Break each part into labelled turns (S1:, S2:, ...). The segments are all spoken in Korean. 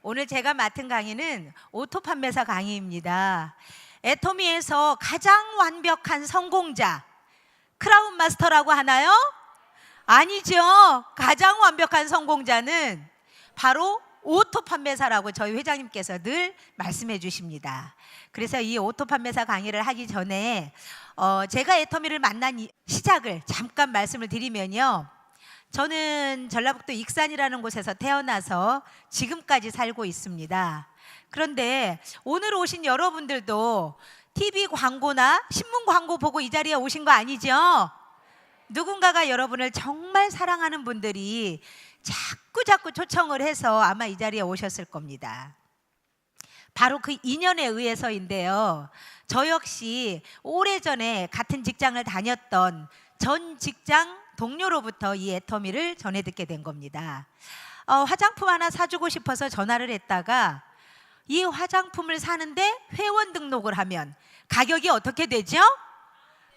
S1: 오늘 제가 맡은 강의는 오토 판매사 강의입니다. 애터미에서 가장 완벽한 성공자, 크라운 마스터라고 하나요? 아니죠. 가장 완벽한 성공자는 바로 오토 판매사라고 저희 회장님께서 늘 말씀해 주십니다. 그래서 이 오토 판매사 강의를 하기 전에 제가 애터미를 만난 시작을 잠깐 말씀을 드리면요. 저는 전라북도 익산이라는 곳에서 태어나서 지금까지 살고 있습니다. 그런데 오늘 오신 여러분들도 TV 광고나 신문 광고 보고 이 자리에 오신 거 아니죠? 누군가가 여러분을 정말 사랑하는 분들이 자꾸 초청을 해서 아마 이 자리에 오셨을 겁니다. 바로 그 인연에 의해서인데요. 저 역시 오래전에 같은 직장을 다녔던 전 직장 동료로부터 이 애터미를 전해 듣게 된 겁니다. 화장품 하나 사주고 싶어서 전화를 했다가 이 화장품을 사는데 회원 등록을 하면 가격이 어떻게 되죠?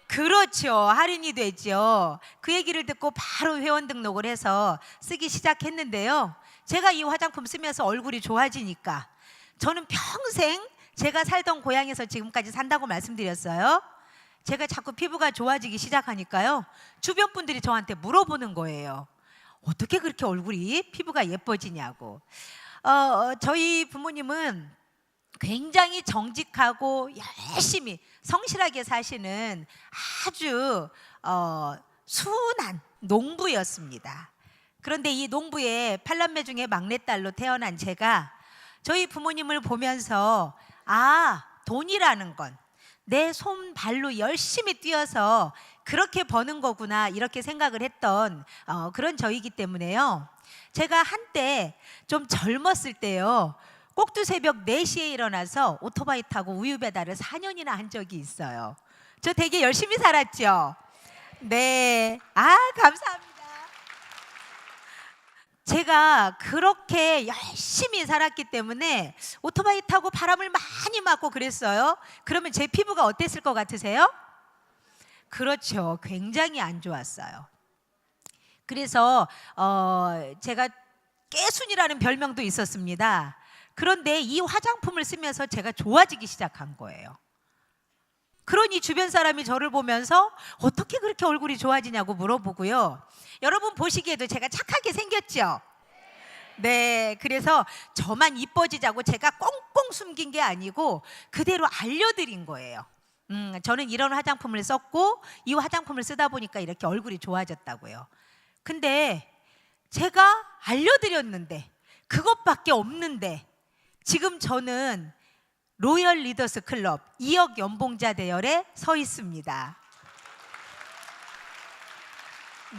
S1: 그렇죠. 할인이 되죠. 그 얘기를 듣고 바로 회원 등록을 해서 쓰기 시작했는데요. 제가 이 화장품 쓰면서 얼굴이 좋아지니까 저는 평생 제가 살던 고향에서 지금까지 산다고 말씀드렸어요. 제가 자꾸 피부가 좋아지기 시작하니까요. 주변 분들이 저한테 물어보는 거예요. 어떻게 그렇게 얼굴이 피부가 예뻐지냐고. 저희 부모님은 굉장히 정직하고 열심히 성실하게 사시는 아주 순한 농부였습니다. 그런데 이 농부의 8남매 중에 막내딸로 태어난 제가 저희 부모님을 보면서 돈이라는 건 내 손발로 열심히 뛰어서 그렇게 버는 거구나 이렇게 생각을 했던 그런 저이기 때문에요. 제가 한때 좀 젊었을 때요. 꼭두 새벽 4시에 일어나서 오토바이 타고 우유 배달을 4년이나 한 적이 있어요. 저 되게 열심히 살았죠? 네. 감사합니다. 제가 그렇게 열심히 살았기 때문에 오토바이 타고 바람을 많이 맞고 그랬어요. 그러면 제 피부가 어땠을 것 같으세요? 그렇죠. 굉장히 안 좋았어요. 그래서 제가 깨순이라는 별명도 있었습니다. 그런데 이 화장품을 쓰면서 제가 좋아지기 시작한 거예요. 그러니 주변 사람이 저를 보면서 어떻게 그렇게 얼굴이 좋아지냐고 물어보고요. 여러분 보시기에도 제가 착하게 생겼죠? 네, 그래서 저만 이뻐지자고 제가 꽁꽁 숨긴 게 아니고 그대로 알려드린 거예요. 저는 이런 화장품을 썼고 이 화장품을 쓰다 보니까 이렇게 얼굴이 좋아졌다고요. 근데 제가 알려드렸는데 그것밖에 없는데 지금 저는 로열 리더스 클럽 2억 연봉자 대열에 서 있습니다.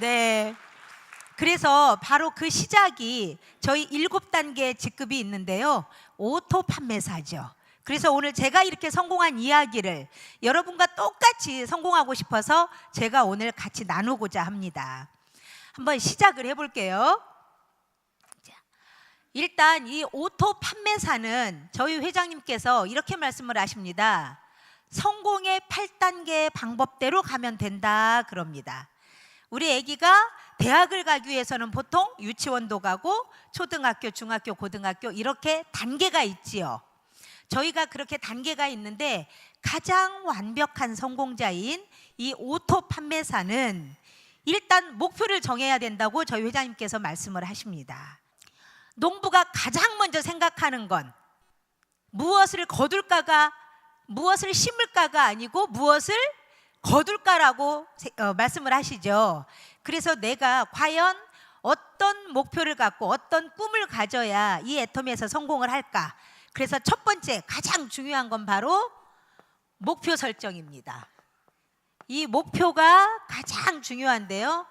S1: 네. 그래서 바로 그 시작이 저희 7단계 직급이 있는데요. 오토 판매사죠. 그래서 오늘 제가 이렇게 성공한 이야기를 여러분과 똑같이 성공하고 싶어서 제가 오늘 같이 나누고자 합니다. 한번 시작을 해볼게요. 일단 이 오토 판매사는 저희 회장님께서 이렇게 말씀을 하십니다. 성공의 8단계 방법대로 가면 된다 그럽니다. 우리 아기가 대학을 가기 위해서는 보통 유치원도 가고 초등학교, 중학교, 고등학교 이렇게 단계가 있지요. 저희가 그렇게 단계가 있는데 가장 완벽한 성공자인 이 오토 판매사는 일단 목표를 정해야 된다고 저희 회장님께서 말씀을 하십니다. 농부가 가장 먼저 생각하는 건 무엇을 거둘까가 무엇을 심을까가 아니고 무엇을 거둘까라고 말씀을 하시죠. 그래서 내가 과연 어떤 목표를 갖고 어떤 꿈을 가져야 이 애터미에서 성공을 할까? 그래서 첫 번째 가장 중요한 건 바로 목표 설정입니다. 이 목표가 가장 중요한데요.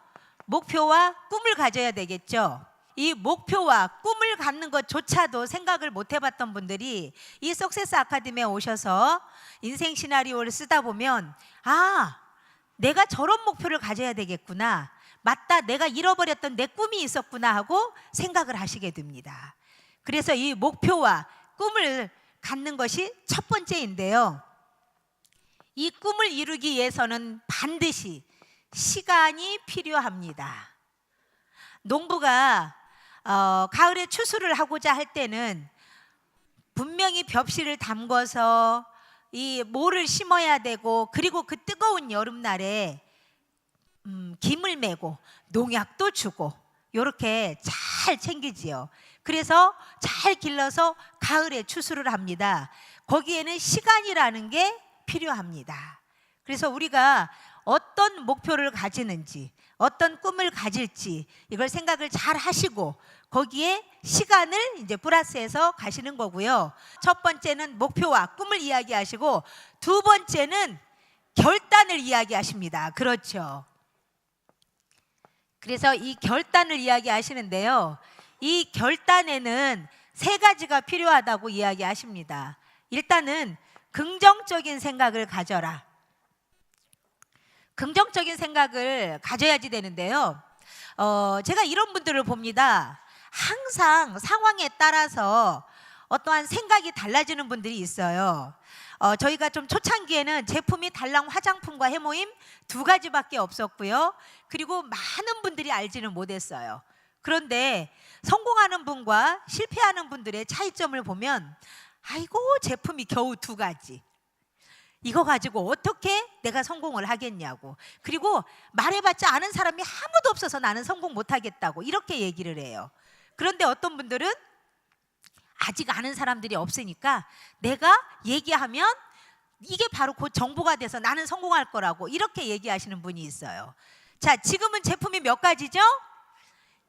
S1: 목표와 꿈을 가져야 되겠죠. 이 목표와 꿈을 갖는 것조차도 생각을 못 해봤던 분들이 이 석세스 아카데미에 오셔서 인생 시나리오를 쓰다 보면 내가 저런 목표를 가져야 되겠구나. 맞다, 내가 잃어버렸던 내 꿈이 있었구나 하고 생각을 하시게 됩니다. 그래서 이 목표와 꿈을 갖는 것이 첫 번째인데요. 이 꿈을 이루기 위해서는 반드시 시간이 필요합니다. 농부가 가을에 추수를 하고자 할 때는 분명히 벽실을 담궈서 이 모를 심어야 되고, 그리고 그 뜨거운 여름날에 김을 메고 농약도 주고 이렇게 잘 챙기지요. 그래서 잘 길러서 가을에 추수를 합니다. 거기에는 시간이라는 게 필요합니다. 그래서 우리가 어떤 목표를 가지는지, 어떤 꿈을 가질지 이걸 생각을 잘 하시고 거기에 시간을 이제 플러스해서 가시는 거고요. 첫 번째는 목표와 꿈을 이야기하시고, 두 번째는 결단을 이야기하십니다. 그렇죠. 그래서 이 결단을 이야기하시는데요. 이 결단에는 세 가지가 필요하다고 이야기하십니다. 일단은 긍정적인 생각을 가져라. 긍정적인 생각을 가져야지 되는데요. 제가 이런 분들을 봅니다. 항상 상황에 따라서 어떠한 생각이 달라지는 분들이 있어요. 저희가 좀 초창기에는 제품이 달랑 화장품과 해모임 두 가지밖에 없었고요. 그리고 많은 분들이 알지는 못했어요. 그런데 성공하는 분과 실패하는 분들의 차이점을 보면, 아이고 제품이 겨우 두 가지, 이거 가지고 어떻게 내가 성공을 하겠냐고, 그리고 말해봤자 아는 사람이 아무도 없어서 나는 성공 못하겠다고 이렇게 얘기를 해요. 그런데 어떤 분들은 아직 아는 사람들이 없으니까 내가 얘기하면 이게 바로 곧 정보가 돼서 나는 성공할 거라고 이렇게 얘기하시는 분이 있어요. 자, 지금은 제품이 몇 가지죠?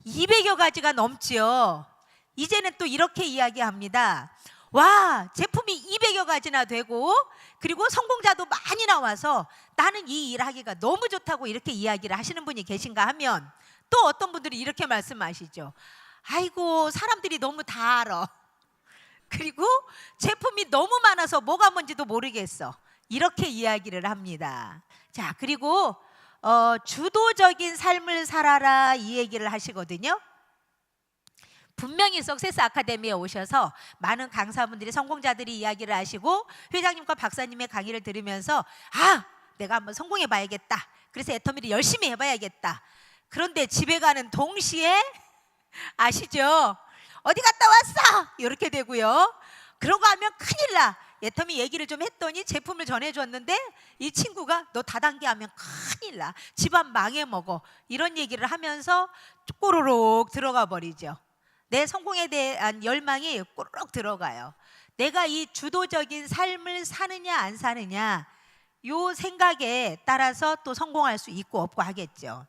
S1: 200여 가지가 넘지요. 이제는 또 이렇게 이야기합니다. 와, 제품이 200여 가지나 되고, 그리고 성공자도 많이 나와서 나는 이 일하기가 너무 좋다고 이렇게 이야기를 하시는 분이 계신가 하면, 또 어떤 분들이 이렇게 말씀하시죠. 아이고 사람들이 너무 다 알아. 그리고 제품이 너무 많아서 뭐가 뭔지도 모르겠어. 이렇게 이야기를 합니다. 자, 그리고 주도적인 삶을 살아라 이 얘기를 하시거든요. 분명히 석세스 아카데미에 오셔서 많은 강사분들이, 성공자들이 이야기를 하시고 회장님과 박사님의 강의를 들으면서 내가 한번 성공해 봐야겠다. 그래서 애터미를 열심히 해봐야겠다. 그런데 집에 가는 동시에 아시죠? 어디 갔다 왔어? 이렇게 되고요. 그러고 하면 큰일 나. 애터미 얘기를 좀 했더니 제품을 전해줬는데 이 친구가 너 다단계 하면 큰일 나. 집안 망해먹어. 이런 얘기를 하면서 꼬르륵 들어가 버리죠. 내 성공에 대한 열망이 꼬르륵 들어가요. 내가 이 주도적인 삶을 사느냐 안 사느냐, 요 생각에 따라서 또 성공할 수 있고 없고 하겠죠.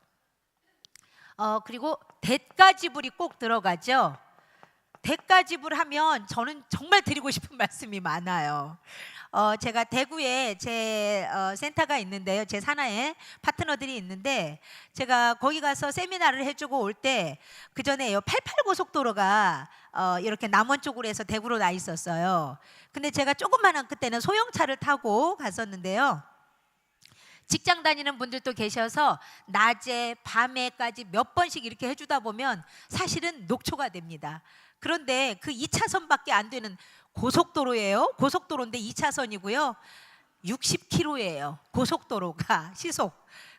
S1: 그리고 대가지불이 꼭 들어가죠. 대가지불 하면 저는 정말 드리고 싶은 말씀이 많아요. 제가 대구에 제 센터가 있는데요. 제 산하에 파트너들이 있는데, 제가 거기 가서 세미나를 해주고 올 때 그 전에 88고속도로가 이렇게 남원 쪽으로 해서 대구로 나 있었어요. 근데 제가 조그마한 그때는 소형차를 타고 갔었는데요. 직장 다니는 분들도 계셔서 낮에 밤에까지 몇 번씩 이렇게 해주다 보면 사실은 녹초가 됩니다. 그런데 그 2차선밖에 안 되는 고속도로예요. 고속도로인데 2차선이고요. 60km예요. 고속도로가 시속.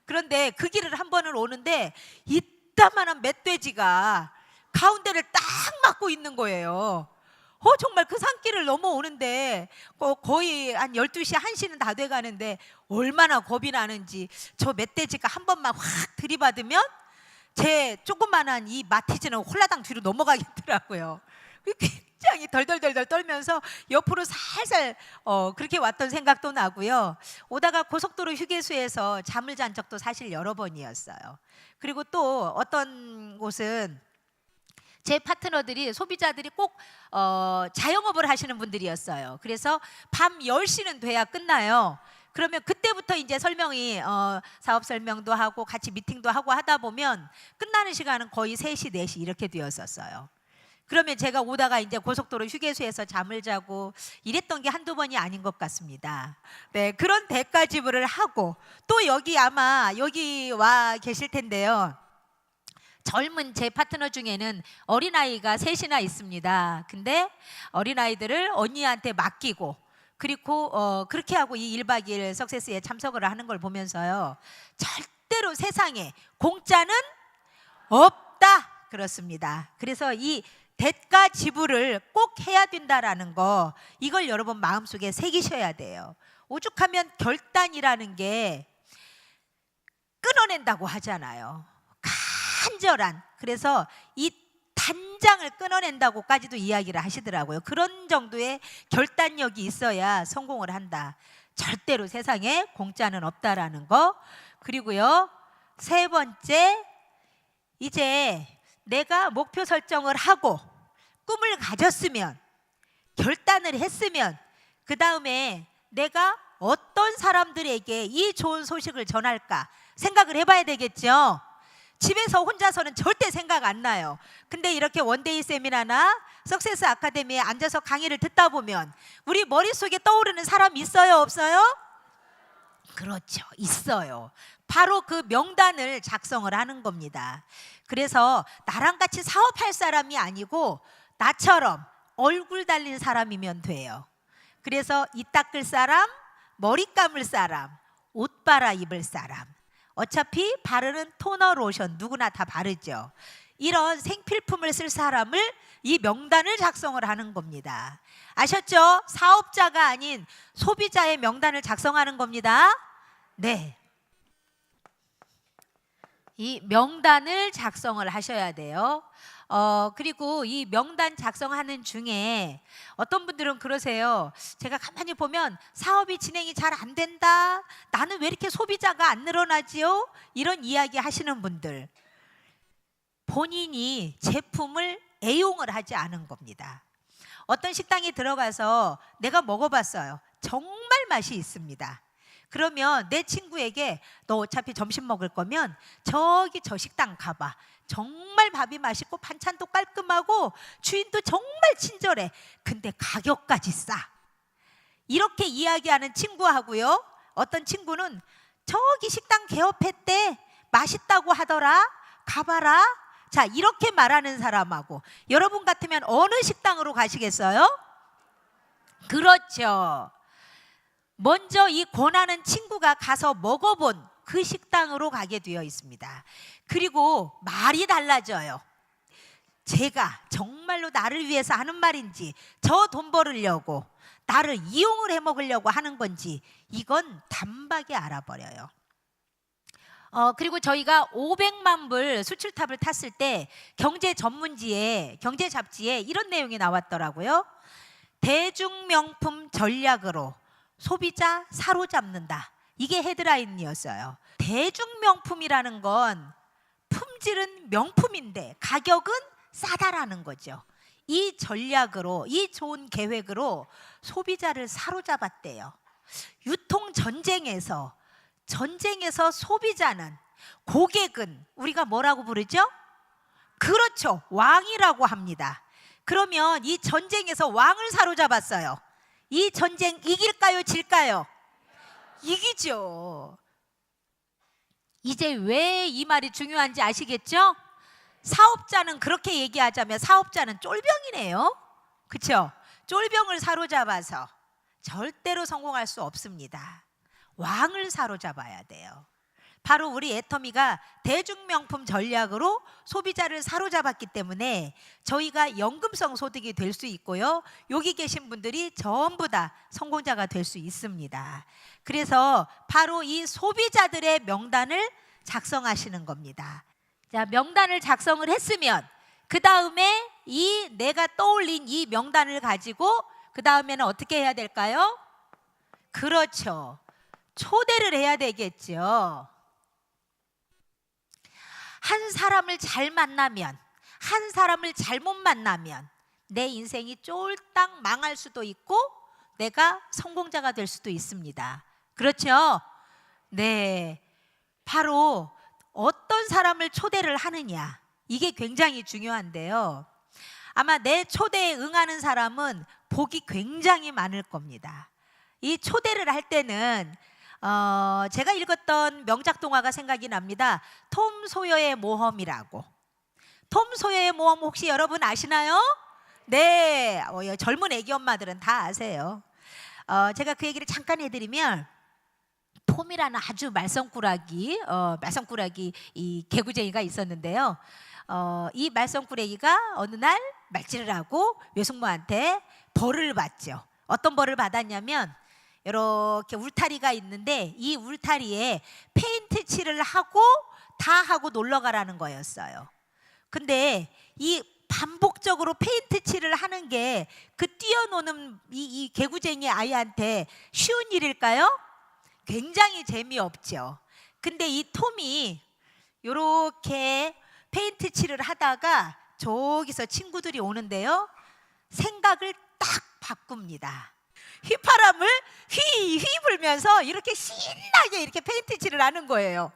S1: 그런데 그 길을 한 번을 오는데 이따만한 멧돼지가 가운데를 딱 막고 있는 거예요. 정말 그 산길을 넘어오는데 거의 한 12시, 1시는 다 돼가는데 얼마나 겁이 나는지, 저 멧돼지가 한 번만 확 들이받으면 제 조그만한 이 마티즈는 홀라당 뒤로 넘어가겠더라고요. 굉장히 덜덜덜덜 떨면서 옆으로 살살 그렇게 왔던 생각도 나고요. 오다가 고속도로 휴게소에서 잠을 잔 적도 사실 여러 번이었어요. 그리고 또 어떤 곳은 제 파트너들이, 소비자들이 꼭 자영업을 하시는 분들이었어요. 그래서 밤 10시는 돼야 끝나요. 그러면 그때부터 이제 설명이 사업 설명도 하고 같이 미팅도 하고 하다 보면 끝나는 시간은 거의 3시, 4시 이렇게 되었었어요. 그러면 제가 오다가 이제 고속도로 휴게소에서 잠을 자고 이랬던 게 한두 번이 아닌 것 같습니다. 네, 그런 대가지불을 하고, 또 여기 아마 여기 와 계실 텐데요. 젊은 제 파트너 중에는 어린아이가 3이나 있습니다. 근데 어린아이들을 언니한테 맡기고, 그리고 그렇게 하고 이 1박 2일 석세스에 참석을 하는 걸 보면서요, 절대로 세상에 공짜는 없다, 그렇습니다. 그래서 이 대가 지불을 꼭 해야 된다라는 거, 이걸 여러분 마음속에 새기셔야 돼요. 오죽하면 결단이라는 게 끊어낸다고 하잖아요. 간절한, 그래서 이 단장을 끊어낸다고까지도 이야기를 하시더라고요. 그런 정도의 결단력이 있어야 성공을 한다. 절대로 세상에 공짜는 없다라는 거. 그리고요, 세 번째, 이제 내가 목표 설정을 하고 꿈을 가졌으면, 결단을 했으면, 그 다음에 내가 어떤 사람들에게 이 좋은 소식을 전할까 생각을 해봐야 되겠죠. 집에서 혼자서는 절대 생각 안 나요. 근데 이렇게 원데이 세미나나 석세스 아카데미에 앉아서 강의를 듣다 보면 우리 머릿속에 떠오르는 사람 있어요, 없어요? 그렇죠, 있어요. 바로 그 명단을 작성을 하는 겁니다. 그래서 나랑 같이 사업할 사람이 아니고 나처럼 얼굴 달린 사람이면 돼요. 그래서 이 닦을 사람, 머리 감을 사람, 옷 갈아입을 사람, 어차피 바르는 토너, 로션 누구나 다 바르죠. 이런 생필품을 쓸 사람을, 이 명단을 작성을 하는 겁니다. 아셨죠? 사업자가 아닌 소비자의 명단을 작성하는 겁니다. 네, 이 명단을 작성을 하셔야 돼요. 그리고 이 명단 작성하는 중에 어떤 분들은 그러세요. 제가 가만히 보면 사업이 진행이 잘 안 된다, 나는 왜 이렇게 소비자가 안 늘어나지요? 이런 이야기 하시는 분들, 본인이 제품을 애용을 하지 않은 겁니다. 어떤 식당에 들어가서 내가 먹어봤어요. 정말 맛이 있습니다. 그러면 내 친구에게 너 어차피 점심 먹을 거면 저기 저 식당 가봐. 정말 밥이 맛있고 반찬도 깔끔하고 주인도 정말 친절해. 근데 가격까지 싸. 이렇게 이야기하는 친구하고요, 어떤 친구는 저기 식당 개업했대, 맛있다고 하더라, 가봐라. 자, 이렇게 말하는 사람하고, 여러분 같으면 어느 식당으로 가시겠어요? 그렇죠. 먼저 이 권하는 친구가 가서 먹어본 그 식당으로 가게 되어 있습니다. 그리고 말이 달라져요. 제가 정말로 나를 위해서 하는 말인지, 저 돈 벌으려고, 나를 이용을 해 먹으려고 하는 건지, 이건 단박에 알아버려요. 그리고 저희가 500만 불 수출탑을 탔을 때 경제 전문지에, 경제 잡지에 이런 내용이 나왔더라고요. 대중명품 전략으로 소비자 사로잡는다. 이게 헤드라인이었어요. 대중명품이라는 건 품질은 명품인데 가격은 싸다라는 거죠. 이 전략으로, 이 좋은 계획으로 소비자를 사로잡았대요. 유통 전쟁에서 소비자는, 고객은 우리가 뭐라고 부르죠? 그렇죠, 왕이라고 합니다. 그러면 이 전쟁에서 왕을 사로잡았어요. 이 전쟁 이길까요, 질까요? 이기죠. 이제 왜 이 말이 중요한지 아시겠죠? 사업자는, 그렇게 얘기하자면 사업자는 쫄병이네요. 그렇죠? 쫄병을 사로잡아서 절대로 성공할 수 없습니다. 왕을 사로잡아야 돼요. 바로 우리 애터미가 대중명품 전략으로 소비자를 사로잡았기 때문에 저희가 연금성 소득이 될 수 있고요, 여기 계신 분들이 전부 다 성공자가 될 수 있습니다. 그래서 바로 이 소비자들의 명단을 작성하시는 겁니다. 자, 명단을 작성을 했으면 그 다음에 이 내가 떠올린 이 명단을 가지고 그 다음에는 어떻게 해야 될까요? 그렇죠, 초대를 해야 되겠죠. 한 사람을 잘 만나면, 한 사람을 잘못 만나면 내 인생이 쫄딱 망할 수도 있고 내가 성공자가 될 수도 있습니다. 그렇죠? 네, 바로 어떤 사람을 초대를 하느냐, 이게 굉장히 중요한데요. 아마 내 초대에 응하는 사람은 복이 굉장히 많을 겁니다. 이 초대를 할 때는 제가 읽었던 명작 동화가 생각이 납니다. 톰 소여의 모험이라고. 톰 소여의 모험 혹시 여러분 아시나요? 네, 젊은 애기 엄마들은 다 아세요. 제가 그 얘기를 잠깐 해드리면, 톰이라는 아주 말썽꾸러기 이 개구쟁이가 있었는데요. 이 말썽꾸러기가 어느 날 말질을 하고 외숙모한테 벌을 받죠. 어떤 벌을 받았냐면 이렇게 울타리가 있는데 이 울타리에 페인트 칠을 하고 다 하고 놀러 가라는 거였어요. 근데 이 반복적으로 페인트 칠을 하는 게 그 뛰어노는 이 개구쟁이 아이한테 쉬운 일일까요? 굉장히 재미없죠. 근데 이 톰이 이렇게 페인트 칠을 하다가 저기서 친구들이 오는데요, 생각을 딱 바꿉니다. 휘파람을 휘 불면서 이렇게 신나게 이렇게 페인트 칠을 하는 거예요.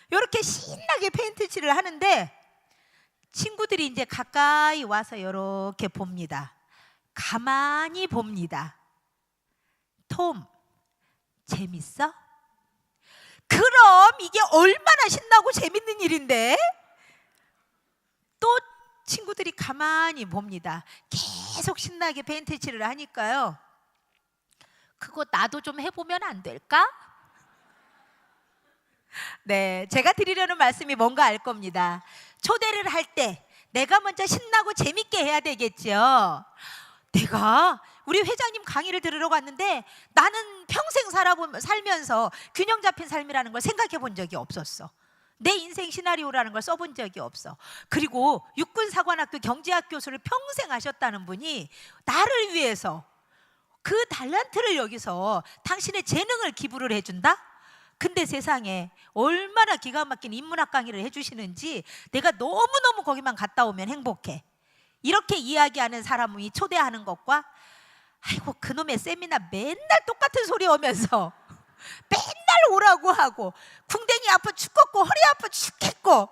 S1: 이렇게 신나게 페인트 칠을 하는데 친구들이 이제 가까이 와서 이렇게 봅니다. 가만히 봅니다. 톰, 재밌어? 그럼 이게 얼마나 신나고 재밌는 일인데? 또 친구들이 가만히 봅니다. 계속 신나게 페인트 칠을 하니까요, 그거 나도 좀 해보면 안 될까? 네, 제가 드리려는 말씀이 뭔가 알 겁니다. 초대를 할 때 내가 먼저 신나고 재밌게 해야 되겠죠. 내가 우리 회장님 강의를 들으러 갔는데 나는 평생 살면서 균형 잡힌 삶이라는 걸 생각해 본 적이 없었어. 내 인생 시나리오라는 걸 써본 적이 없어. 그리고 육군사관학교 경제학 교수를 평생 하셨다는 분이 나를 위해서 그 달란트를 여기서 당신의 재능을 기부를 해준다? 근데 세상에 얼마나 기가 막힌 인문학 강의를 해주시는지 내가 너무너무 거기만 갔다 오면 행복해. 이렇게 이야기하는 사람이 초대하는 것과 아이고 그놈의 세미나 맨날 똑같은 소리 오면서 맨날 오라고 하고 궁뎅이 아파 죽겠고 허리 아파 죽겠고,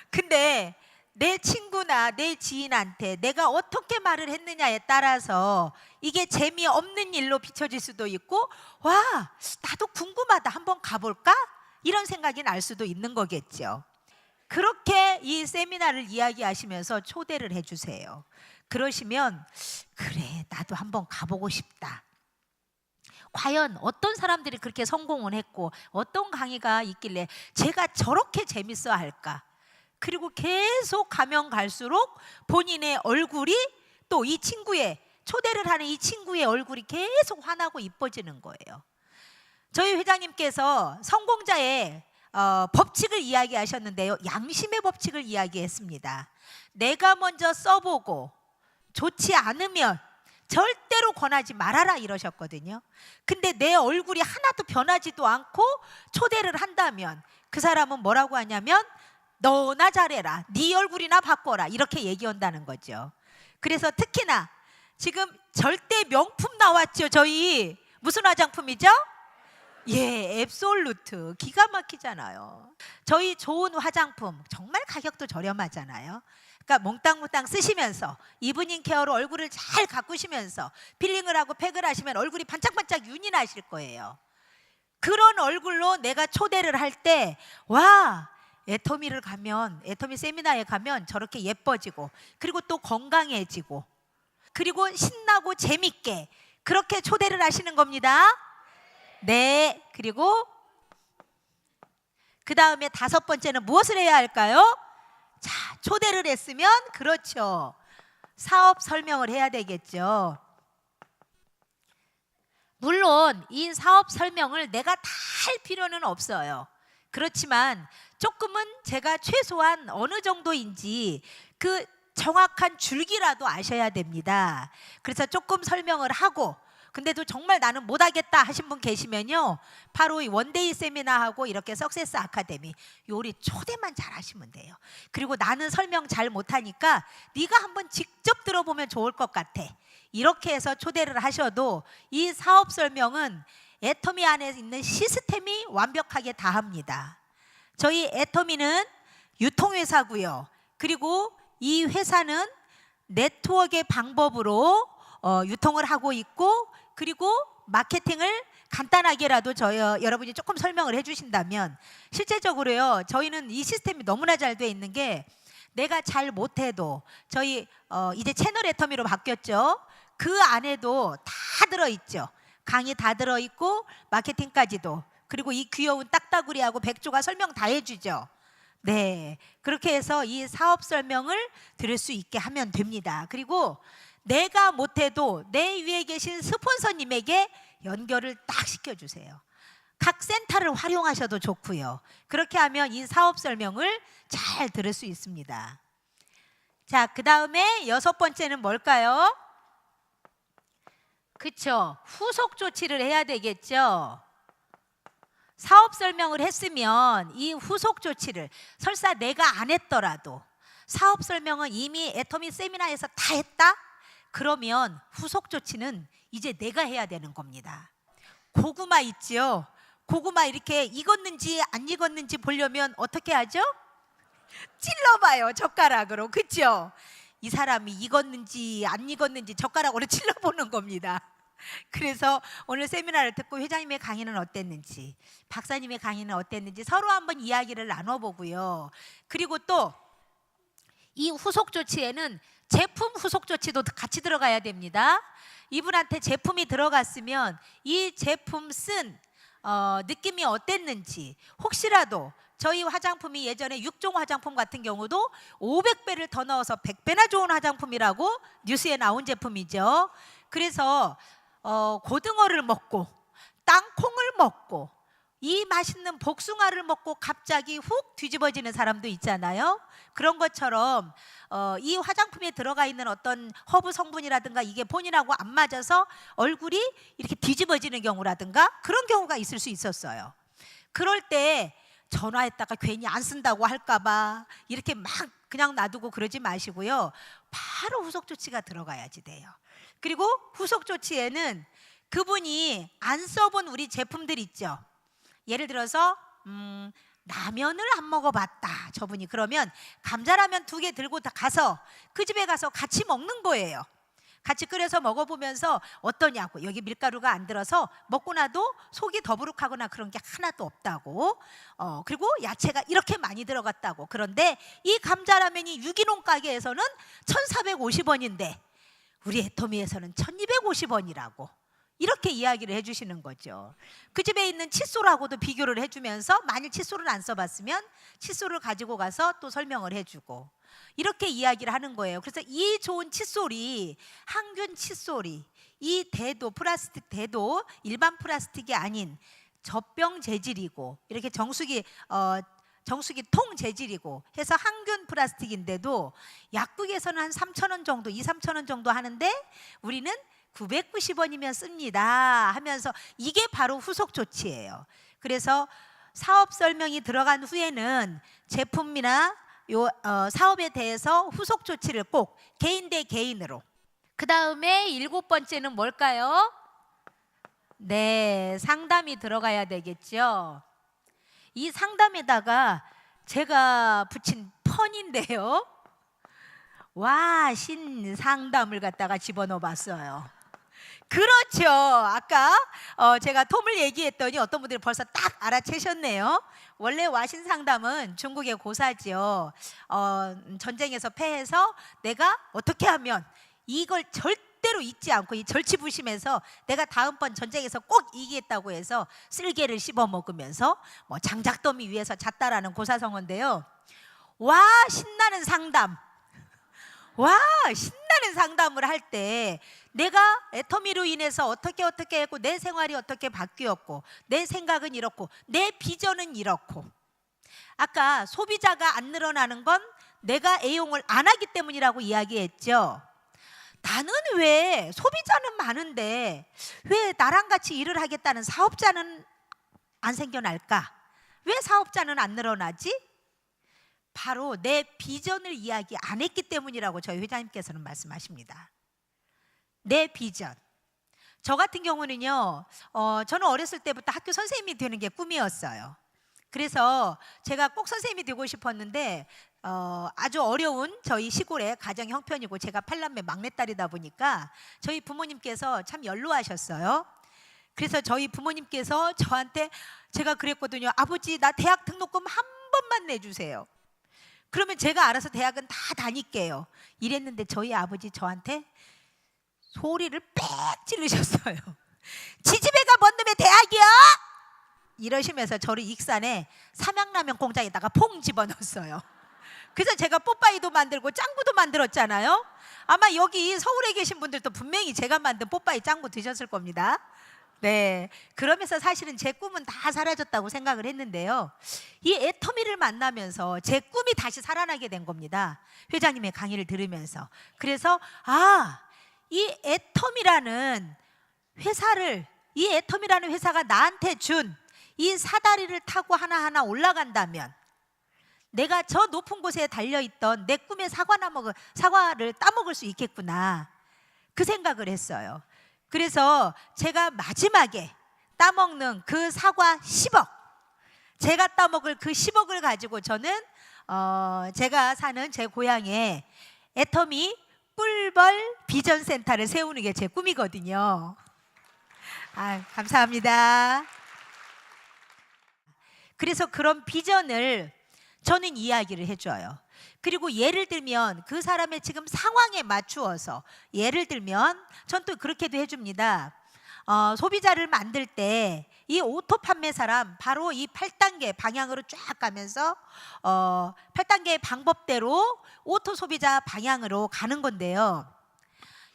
S1: 근데 내 친구나 내 지인한테 내가 어떻게 말을 했느냐에 따라서 이게 재미없는 일로 비춰질 수도 있고, 와 나도 궁금하다 한번 가볼까? 이런 생각이 날 수도 있는 거겠죠. 그렇게 이 세미나를 이야기하시면서 초대를 해주세요. 그러시면 그래 나도 한번 가보고 싶다. 과연 어떤 사람들이 그렇게 성공을 했고 어떤 강의가 있길래 제가 저렇게 재밌어 할까? 그리고 계속 가면 갈수록 본인의 얼굴이 또 이 친구의 초대를 하는 이 친구의 얼굴이 계속 환하고 이뻐지는 거예요. 저희 회장님께서 성공자의 법칙을 이야기하셨는데요, 양심의 법칙을 이야기했습니다. 내가 먼저 써보고 좋지 않으면 절대로 권하지 말아라 이러셨거든요. 근데 내 얼굴이 하나도 변하지도 않고 초대를 한다면 그 사람은 뭐라고 하냐면 너나 잘해라, 네 얼굴이나 바꿔라 이렇게 얘기한다는 거죠. 그래서 특히나 지금 절대 명품 나왔죠. 저희 무슨 화장품이죠? 예, 앱솔루트. 기가 막히잖아요. 저희 좋은 화장품 정말 가격도 저렴하잖아요. 그러니까 몽땅몽땅 쓰시면서 이브닝 케어로 얼굴을 잘 가꾸시면서 필링을 하고 팩을 하시면 얼굴이 반짝반짝 윤이 나실 거예요. 그런 얼굴로 내가 초대를 할 때 와, 애터미를 가면, 애터미 세미나에 가면 저렇게 예뻐지고 그리고 또 건강해지고 그리고 신나고 재밌게 그렇게 초대를 하시는 겁니다. 네, 그리고 그 다음에 5번째는 무엇을 해야 할까요? 자, 초대를 했으면 그렇죠, 사업 설명을 해야 되겠죠. 물론 이 사업 설명을 내가 다 할 필요는 없어요. 그렇지만 조금은 제가 최소한 어느 정도인지 그 정확한 줄기라도 아셔야 됩니다. 그래서 조금 설명을 하고, 근데도 정말 나는 못하겠다 하신 분 계시면요, 바로 이 원데이 세미나하고 이렇게 석세스 아카데미 요리 초대만 잘 하시면 돼요. 그리고 나는 설명 잘 못하니까 네가 한번 직접 들어보면 좋을 것 같아, 이렇게 해서 초대를 하셔도 이 사업 설명은 애터미 안에 있는 시스템이 완벽하게 다 합니다. 저희 애터미는 유통회사고요. 그리고 이 회사는 네트워크의 방법으로 유통을 하고 있고, 그리고 마케팅을 간단하게라도 여러분이 조금 설명을 해주신다면, 실제적으로요 저희는 이 시스템이 너무나 잘 돼 있는 게 내가 잘 못해도 저희 이제 채널 애터미로 바뀌었죠. 그 안에도 다 들어있죠. 강의 다 들어있고 마케팅까지도, 그리고 이 귀여운 딱따구리하고 백조가 설명 다 해주죠. 네, 그렇게 해서 이 사업 설명을 들을 수 있게 하면 됩니다. 그리고 내가 못해도 내 위에 계신 스폰서님에게 연결을 딱 시켜주세요. 각 센터를 활용하셔도 좋고요. 그렇게 하면 이 사업 설명을 잘 들을 수 있습니다. 자, 그 다음에 6번째는 뭘까요? 그쵸, 후속 조치를 해야 되겠죠. 사업 설명을 했으면 이 후속 조치를, 설사 내가 안 했더라도 사업 설명은 이미 애터미 세미나에서 다 했다? 그러면 후속 조치는 이제 내가 해야 되는 겁니다. 고구마 있죠? 고구마 이렇게 익었는지 안 익었는지 보려면 어떻게 하죠? 찔러봐요, 젓가락으로. 그렇죠? 이 사람이 익었는지 안 익었는지 젓가락으로 찔러보는 겁니다. 그래서 오늘 세미나를 듣고 회장님의 강의는 어땠는지, 박사님의 강의는 어땠는지 서로 한번 이야기를 나눠보고요. 그리고 또 이 후속 조치에는 제품 후속 조치도 같이 들어가야 됩니다. 이분한테 제품이 들어갔으면 이 제품 쓴 느낌이 어땠는지, 혹시라도 저희 화장품이 예전에 6종 화장품 같은 경우도 500배를 더 넣어서 100배나 좋은 화장품이라고 뉴스에 나온 제품이죠. 그래서 고등어를 먹고 땅콩을 먹고 이 맛있는 복숭아를 먹고 갑자기 훅 뒤집어지는 사람도 있잖아요. 그런 것처럼 이 화장품에 들어가 있는 어떤 허브 성분이라든가 이게 본인하고 안 맞아서 얼굴이 이렇게 뒤집어지는 경우라든가 그런 경우가 있을 수 있었어요. 그럴 때 전화했다가 괜히 안 쓴다고 할까봐 이렇게 막 그냥 놔두고 그러지 마시고요. 바로 후속 조치가 들어가야지 돼요. 그리고 후속 조치에는 그분이 안 써본 우리 제품들 있죠. 예를 들어서 라면을 안 먹어봤다, 저분이. 그러면 감자라면 2개 들고 다 가서 그 집에 가서 같이 먹는 거예요. 같이 끓여서 먹어보면서 어떠냐고. 여기 밀가루가 안 들어서 먹고 나도 속이 더부룩하거나 그런 게 하나도 없다고. 그리고 야채가 이렇게 많이 들어갔다고. 그런데 이 감자라면이 유기농 가게에서는 1,450원인데 우리 애터미에서는 1,250원이라고. 이렇게 이야기를 해주시는 거죠. 그 집에 있는 칫솔하고도 비교를 해주면서 만일 칫솔을 안 써봤으면 칫솔을 가지고 가서 또 설명을 해주고 이렇게 이야기를 하는 거예요. 그래서 이 좋은 칫솔이 항균 칫솔이 이 대도, 플라스틱 대도 일반 플라스틱이 아닌 젖병 재질이고 이렇게 정수기 통 재질이고 해서 항균 플라스틱인데도 약국에서는 한 3,000원 정도, 2-3,000원 정도 하는데 우리는 990원이면 씁니다 하면서 이게 바로 후속 조치예요. 그래서 사업 설명이 들어간 후에는 제품이나 사업에 대해서 후속 조치를 꼭 개인 대 개인으로. 그 다음에 7번째는 뭘까요? 네, 상담이 들어가야 되겠죠. 이 상담에다가 제가 붙인 펀인데요. 와, 신 상담을 갖다가 집어넣어 봤어요. 그렇죠. 아까 제가 톰을 얘기했더니 어떤 분들이 벌써 딱 알아채셨네요. 원래 와신 상담은 중국의 고사지요. 전쟁에서 패해서 내가 어떻게 하면 이걸 절대로 잊지 않고 이 절치부심해서 내가 다음번 전쟁에서 꼭 이기겠다고 해서 쓸개를 씹어 먹으면서 장작더미 위에서 잤다라는 고사성어인데요. 와, 신나는 상담. 와, 신나는 상담을 할 때 내가 애터미로 인해서 어떻게 했고 내 생활이 어떻게 바뀌었고 내 생각은 이렇고 내 비전은 이렇고. 아까 소비자가 안 늘어나는 건 내가 애용을 안 하기 때문이라고 이야기했죠. 나는 왜 소비자는 많은데 왜 나랑 같이 일을 하겠다는 사업자는 안 생겨날까? 왜 사업자는 안 늘어나지? 바로 내 비전을 이야기 안 했기 때문이라고 저희 회장님께서는 말씀하십니다. 내 비전. 저 같은 경우는요, 저는 어렸을 때부터 학교 선생님이 되는 게 꿈이었어요. 그래서 제가 꼭 선생님이 되고 싶었는데 아주 어려운 저희 시골의 가정 형편이고 제가 8남매 막내딸이다 보니까 저희 부모님께서 참 연로하셨어요. 그래서 저희 부모님께서 저한테, 제가 그랬거든요. 아버지, 나 대학 등록금 한 번만 내주세요. 그러면 제가 알아서 대학은 다 다닐게요. 이랬는데 저희 아버지 저한테 소리를 빽 찌르셨어요. 지지배가 뭔 놈의 대학이야? 이러시면서 저를 익산에 삼양라면 공장에다가 퐁 집어넣었어요. 그래서 제가 뽀빠이도 만들고 짱구도 만들었잖아요. 아마 여기 서울에 계신 분들도 분명히 제가 만든 뽀빠이 짱구 드셨을 겁니다. 네, 그러면서 사실은 제 꿈은 다 사라졌다고 생각을 했는데요. 이 애터미를 만나면서 제 꿈이 다시 살아나게 된 겁니다. 회장님의 강의를 들으면서. 그래서 이 애터미라는 회사가 나한테 준 이 사다리를 타고 하나하나 올라간다면 내가 저 높은 곳에 달려있던 내 꿈의 사과를 따먹을 수 있겠구나, 그 생각을 했어요. 그래서 제가 마지막에 따먹는 그 사과 10억, 제가 따먹을 그 10억을 가지고 저는 제가 사는 제 고향에 애터미 꿀벌 비전센터를 세우는 게 제 꿈이거든요. 감사합니다. 그래서 그런 비전을 저는 이야기를 해줘요. 그리고 예를 들면 그 사람의 지금 상황에 맞추어서, 예를 들면 전 또 그렇게도 해줍니다. 소비자를 만들 때 이 오토 판매사람 바로 이 8단계 방향으로 쫙 가면서 8단계의 방법대로 오토 소비자 방향으로 가는 건데요.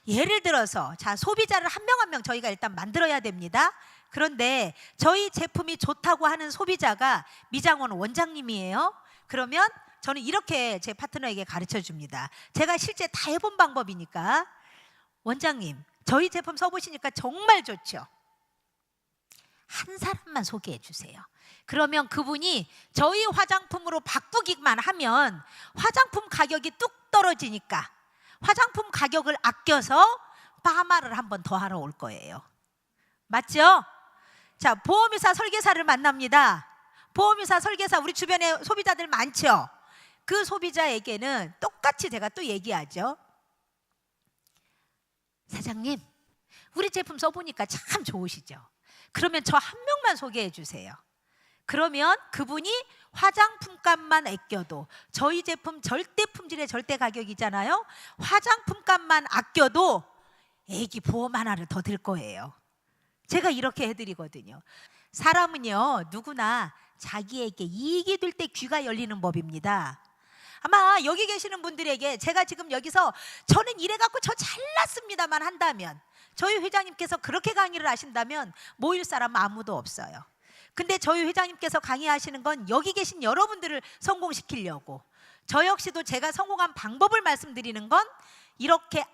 S1: 예를 들어서 자, 소비자를 한 명 한 명 저희가 일단 만들어야 됩니다. 그런데 저희 제품이 좋다고 하는 소비자가 미장원 원장님이에요. 그러면 저는 이렇게 제 파트너에게 가르쳐 줍니다. 제가 실제 다 해본 방법이니까, 원장님 저희 제품 써보시니까 정말 좋죠. 한 사람만 소개해 주세요. 그러면 그분이 저희 화장품으로 바꾸기만 하면 화장품 가격이 뚝 떨어지니까 화장품 가격을 아껴서 파마를 한 번 더 하러 올 거예요. 맞죠? 자, 보험회사 설계사를 만납니다. 보험회사 설계사, 우리 주변에 소비자들 많죠? 그 소비자에게는 똑같이 제가 또 얘기하죠. 사장님, 우리 제품 써보니까 참 좋으시죠? 그러면 저 한 명만 소개해 주세요. 그러면 그분이 화장품 값만 아껴도, 저희 제품 절대 품질의 절대 가격이잖아요. 화장품 값만 아껴도 애기 보험 하나를 더 들 거예요. 제가 이렇게 해드리거든요. 사람은요, 누구나 자기에게 이익이 될 때 귀가 열리는 법입니다. 아마 여기 계시는 분들에게 제가 지금 여기서 저는 이래갖고 저 잘났습니다만 한다면, 저희 회장님께서 그렇게 강의를 하신다면 모일 사람 아무도 없어요. 근데 저희 회장님께서 강의하시는 건 여기 계신 여러분들을 성공시키려고, 저 역시도 제가 성공한 방법을 말씀드리는 건 이렇게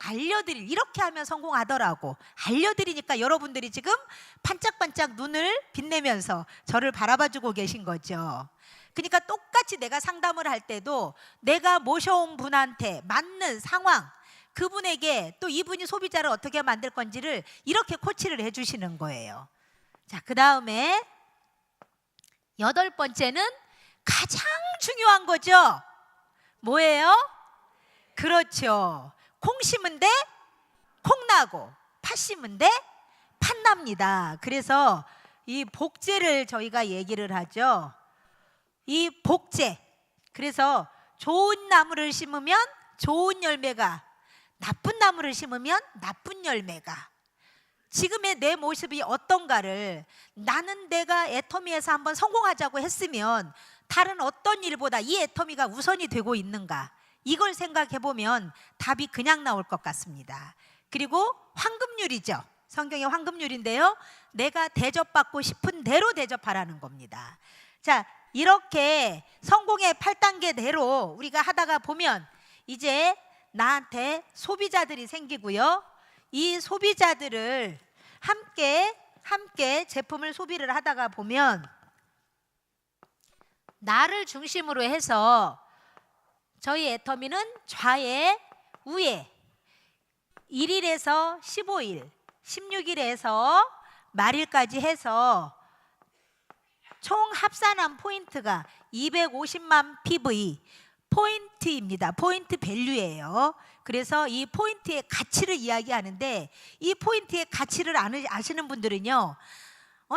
S1: 이렇게 하면 성공하더라고 알려드리니까 여러분들이 지금 반짝반짝 눈을 빛내면서 저를 바라봐주고 계신 거죠. 그러니까 똑같이 내가 상담을 할 때도 내가 모셔온 분한테 맞는 상황, 그분에게 또 이분이 소비자를 어떻게 만들 건지를 이렇게 코치를 해주시는 거예요. 자, 그 다음에 8번째는 가장 중요한 거죠. 뭐예요? 그렇죠. 콩 심은 데 콩나고, 팥 심은 데 팥납니다. 그래서 이 복제를 저희가 얘기를 하죠. 이 복제, 그래서 좋은 나무를 심으면 좋은 열매가, 나쁜 나무를 심으면 나쁜 열매가, 지금의 내 모습이 어떤가를, 나는 내가 애터미에서 한번 성공하자고 했으면 다른 어떤 일보다 이 애터미가 우선이 되고 있는가, 이걸 생각해 보면 답이 그냥 나올 것 같습니다. 그리고 황금률이죠. 성경의 황금률인데요, 내가 대접받고 싶은 대로 대접하라는 겁니다. 자, 이렇게 성공의 8단계대로 우리가 하다가 보면 이제 나한테 소비자들이 생기고요. 이 소비자들을 함께 제품을 소비를 하다가 보면 나를 중심으로 해서 저희 애터미는 좌에 우에 1일에서 15일, 16일에서 말일까지 해서 총 합산한 포인트가 250만 PV 포인트입니다. 포인트 밸류예요. 그래서 이 포인트의 가치를 이야기하는데, 이 포인트의 가치를 아시는 분들은요,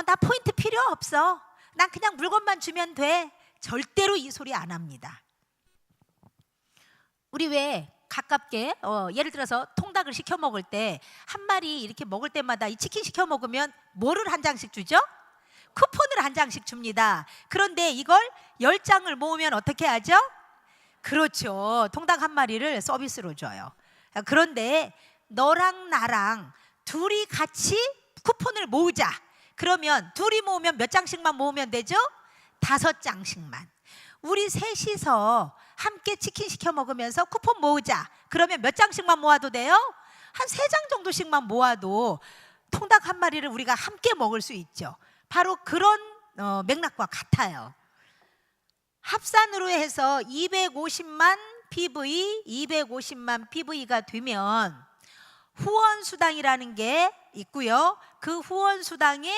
S1: 나 포인트 필요 없어, 난 그냥 물건만 주면 돼, 절대로 이 소리 안 합니다. 우리 왜 가깝게 예를 들어서 통닭을 시켜 먹을 때 한 마리 이렇게 먹을 때마다 이 치킨 시켜 먹으면 뭐를 한 장씩 주죠? 쿠폰을 한 장씩 줍니다. 그런데 이걸 10장을 모으면 어떻게 하죠? 그렇죠. 통닭 한 마리를 서비스로 줘요. 그런데 너랑 나랑 둘이 같이 쿠폰을 모으자. 그러면 둘이 모으면 몇 장씩만 모으면 되죠? 5장씩만. 우리 셋이서 함께 치킨 시켜 먹으면서 쿠폰 모으자. 그러면 몇 장씩만 모아도 돼요? 한 3장 정도씩만 모아도 통닭 한 마리를 우리가 함께 먹을 수 있죠. 바로 그런 맥락과 같아요. 합산으로 해서 250만 PV가 되면 후원수당이라는 게 있고요. 그 후원수당에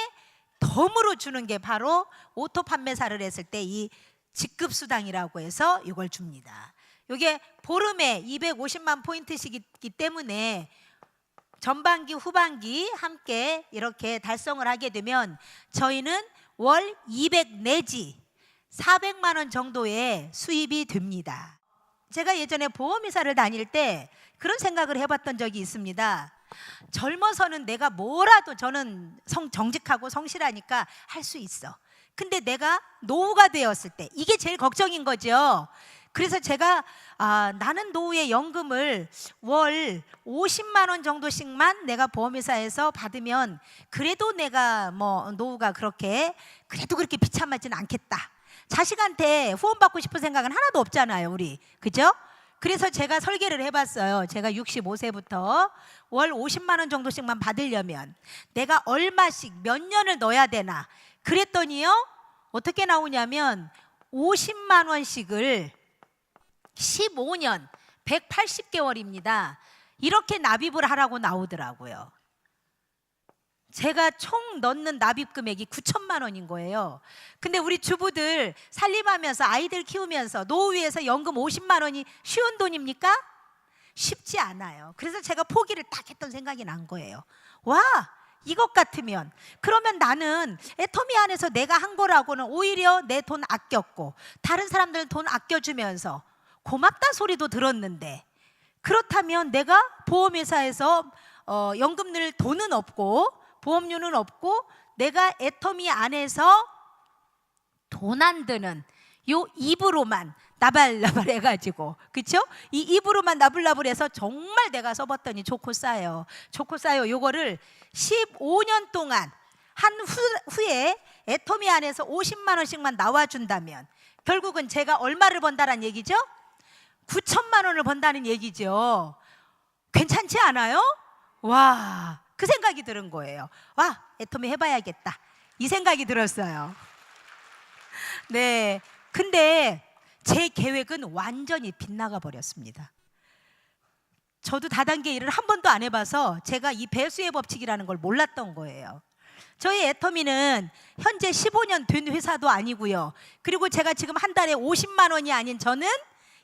S1: 덤으로 주는 게 바로 오토 판매사를 했을 때 이 직급수당이라고 해서 이걸 줍니다. 이게 보름에 250만 포인트씩이기 때문에 전반기 후반기 함께 이렇게 달성을 하게 되면 저희는 월 200 내지 400만 원 정도의 수입이 됩니다. 제가 예전에 보험회사를 다닐 때 그런 생각을 해봤던 적이 있습니다. 젊어서는 내가 뭐라도 저는 정직하고 성실하니까 할 수 있어. 근데 내가 노후가 되었을 때 이게 제일 걱정인 거죠. 그래서 제가 나는 노후에 연금을 월 50만 원 정도씩만 내가 보험회사에서 받으면 그래도 내가 뭐 노후가 그렇게 비참하지는 않겠다. 자식한테 후원받고 싶은 생각은 하나도 없잖아요, 우리. 그죠? 그래서 제가 설계를 해봤어요. 제가 65세부터 월 50만 원 정도씩만 받으려면 내가 얼마씩 몇 년을 넣어야 되나. 그랬더니요, 어떻게 나오냐면 50만 원씩을 15년 180개월입니다. 이렇게 납입을 하라고 나오더라고요. 제가 총 넣는 납입 금액이 9천만 원인 거예요. 근데 우리 주부들 살림하면서 아이들 키우면서 노후위에서 연금 50만 원이 쉬운 돈입니까? 쉽지 않아요. 그래서 제가 포기를 딱 했던 생각이 난 거예요. 와, 이것 같으면 그러면 나는 애터미 안에서 내가 한 거라고는 오히려 내 돈 아꼈고 다른 사람들 돈 아껴주면서 고맙다 소리도 들었는데, 그렇다면 내가 보험회사에서 연금 낼 돈은 없고 보험료는 없고 내가 애터미 안에서 돈 안 드는 요 입으로만 나발나발 해가지고, 그쵸? 이 입으로만 나불나불해서 정말 내가 써봤더니 좋고 싸요. 좋고 싸요. 요거를 15년 동안 한 후에 애터미 안에서 50만 원씩만 나와준다면 결국은 제가 얼마를 번다는 얘기죠? 9천만 원을 번다는 얘기죠. 괜찮지 않아요? 와, 그 생각이 드는 거예요. 와, 애터미 해봐야겠다, 이 생각이 들었어요. 네, 근데 제 계획은 완전히 빗나가 버렸습니다. 저도 다단계 일을 한 번도 안 해봐서 제가 이 배수의 법칙이라는 걸 몰랐던 거예요. 저희 애터미는 현재 15년 된 회사도 아니고요. 그리고 제가 지금 한 달에 50만 원이 아닌 저는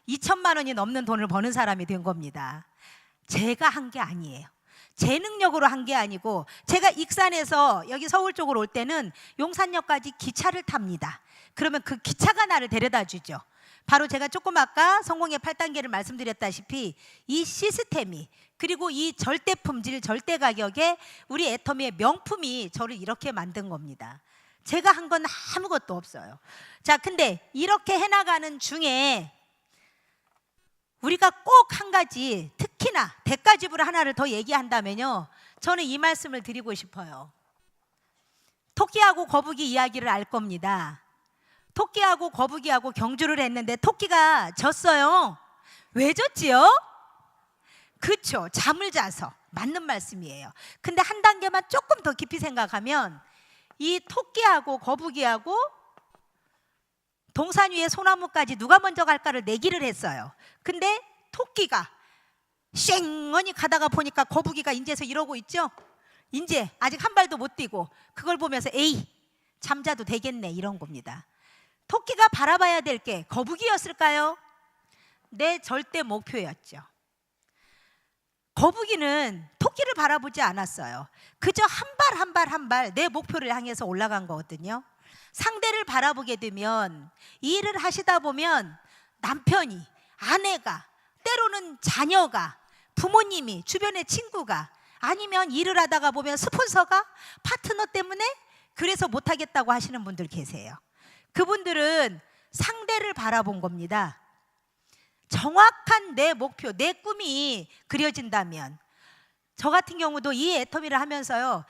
S1: 2천만 원이 넘는 돈을 버는 사람이 된 겁니다. 제가 한 게 아니에요. 제 능력으로 한 게 아니고, 제가 익산에서 여기 서울 쪽으로 올 때는 용산역까지 기차를 탑니다. 그러면 그 기차가 나를 데려다 주죠. 바로 제가 조금 아까 성공의 8단계를 말씀드렸다시피 이 시스템이, 그리고 이 절대 품질 절대 가격에 우리 애터미의 명품이 저를 이렇게 만든 겁니다. 제가 한 건 아무것도 없어요. 자, 근데 이렇게 해나가는 중에 우리가 꼭 한 가지, 특히나 대가지불 하나를 더 얘기한다면요, 저는 이 말씀을 드리고 싶어요. 토끼하고 거북이 이야기를 알 겁니다. 토끼하고 거북이하고 경주를 했는데 토끼가 졌어요. 왜 졌지요? 그렇죠, 잠을 자서. 맞는 말씀이에요. 근데 한 단계만 조금 더 깊이 생각하면 이 토끼하고 거북이하고 동산 위에 소나무까지 누가 먼저 갈까를 내기를 했어요. 근데 토끼가 쌩언이 가다가 보니까 거북이가 인제서 이러고 있죠. 인제 아직 한 발도 못 뛰고 그걸 보면서 에이, 잠자도 되겠네, 이런 겁니다. 토끼가 바라봐야 될 게 거북이였을까요? 내 절대 목표였죠. 거북이는 토끼를 바라보지 않았어요. 그저 한 발 내 목표를 향해서 올라간 거거든요. 상대를 바라보게 되면 일을 하시다 보면 남편이, 아내가, 때로는 자녀가, 부모님이, 주변의 친구가, 아니면 일을 하다가 보면 스폰서가, 파트너 때문에 그래서 못하겠다고 하시는 분들 계세요. 그분들은 상대를 바라본 겁니다. 정확한 내 목표, 내 꿈이 그려진다면, 저 같은 경우도 이 애터미를 하면서요,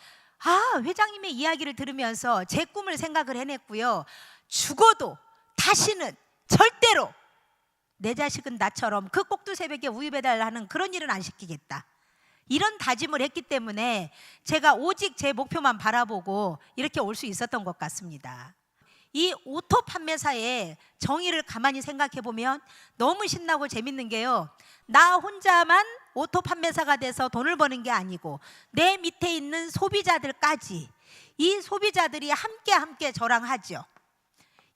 S1: 회장님의 이야기를 들으면서 제 꿈을 생각을 해냈고요. 죽어도 다시는 절대로 내 자식은 나처럼 그 꼭두 새벽에 우유 배달하는 그런 일은 안 시키겠다, 이런 다짐을 했기 때문에 제가 오직 제 목표만 바라보고 이렇게 올 수 있었던 것 같습니다. 이 오토 판매사의 정의를 가만히 생각해 보면 너무 신나고 재밌는 게요, 나 혼자만 오토 판매사가 돼서 돈을 버는 게 아니고 내 밑에 있는 소비자들까지, 이 소비자들이 함께 저랑 하죠.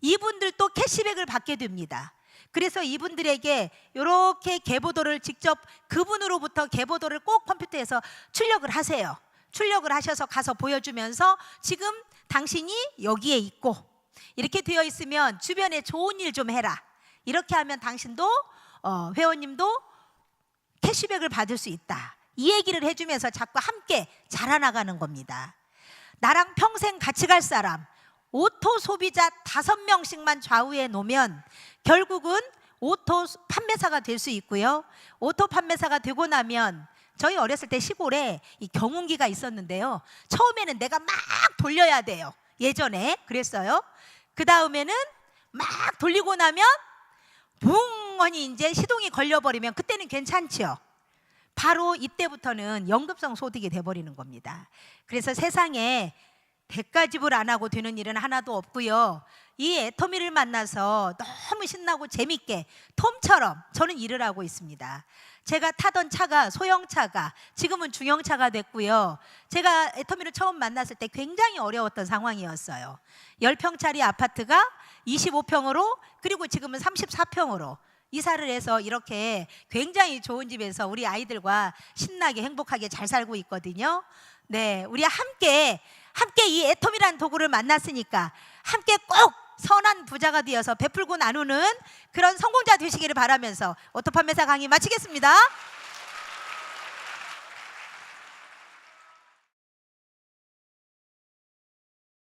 S1: 이분들도 캐시백을 받게 됩니다. 그래서 이분들에게 이렇게 계보도를 직접 그분으로부터 계보도를 꼭 컴퓨터에서 출력을 하세요. 출력을 하셔서 가서 보여주면서 지금 당신이 여기에 있고 이렇게 되어 있으면 주변에 좋은 일 좀 해라, 이렇게 하면 당신도 회원님도 캐시백을 받을 수 있다, 이 얘기를 해주면서 자꾸 함께 자라나가는 겁니다. 나랑 평생 같이 갈 사람, 오토 소비자 5명씩만 좌우에 놓으면 결국은 오토 판매사가 될 수 있고요. 오토 판매사가 되고 나면, 저희 어렸을 때 시골에 이 경운기가 있었는데요, 처음에는 내가 막 돌려야 돼요. 예전에 그랬어요. 그 다음에는 막 돌리고 나면 붕하니 이제 시동이 걸려버리면 그때는 괜찮죠. 바로 이때부터는 연금성 소득이 돼버리는 겁니다. 그래서 세상에 대가집을 안 하고 되는 일은 하나도 없고요. 이 애터미를 만나서 너무 신나고 재밌게 톰처럼 저는 일을 하고 있습니다. 제가 타던 차가 소형차가 지금은 중형차가 됐고요. 제가 애터미를 처음 만났을 때 굉장히 어려웠던 상황이었어요. 10평짜리 아파트가 25평으로, 그리고 지금은 34평으로 이사를 해서 이렇게 굉장히 좋은 집에서 우리 아이들과 신나게 행복하게 잘 살고 있거든요. 네, 우리 함께 이 애터미라는 도구를 만났으니까 함께 꼭 선한 부자가 되어서 베풀고 나누는 그런 성공자 되시기를 바라면서 오토 판매사 강의 마치겠습니다.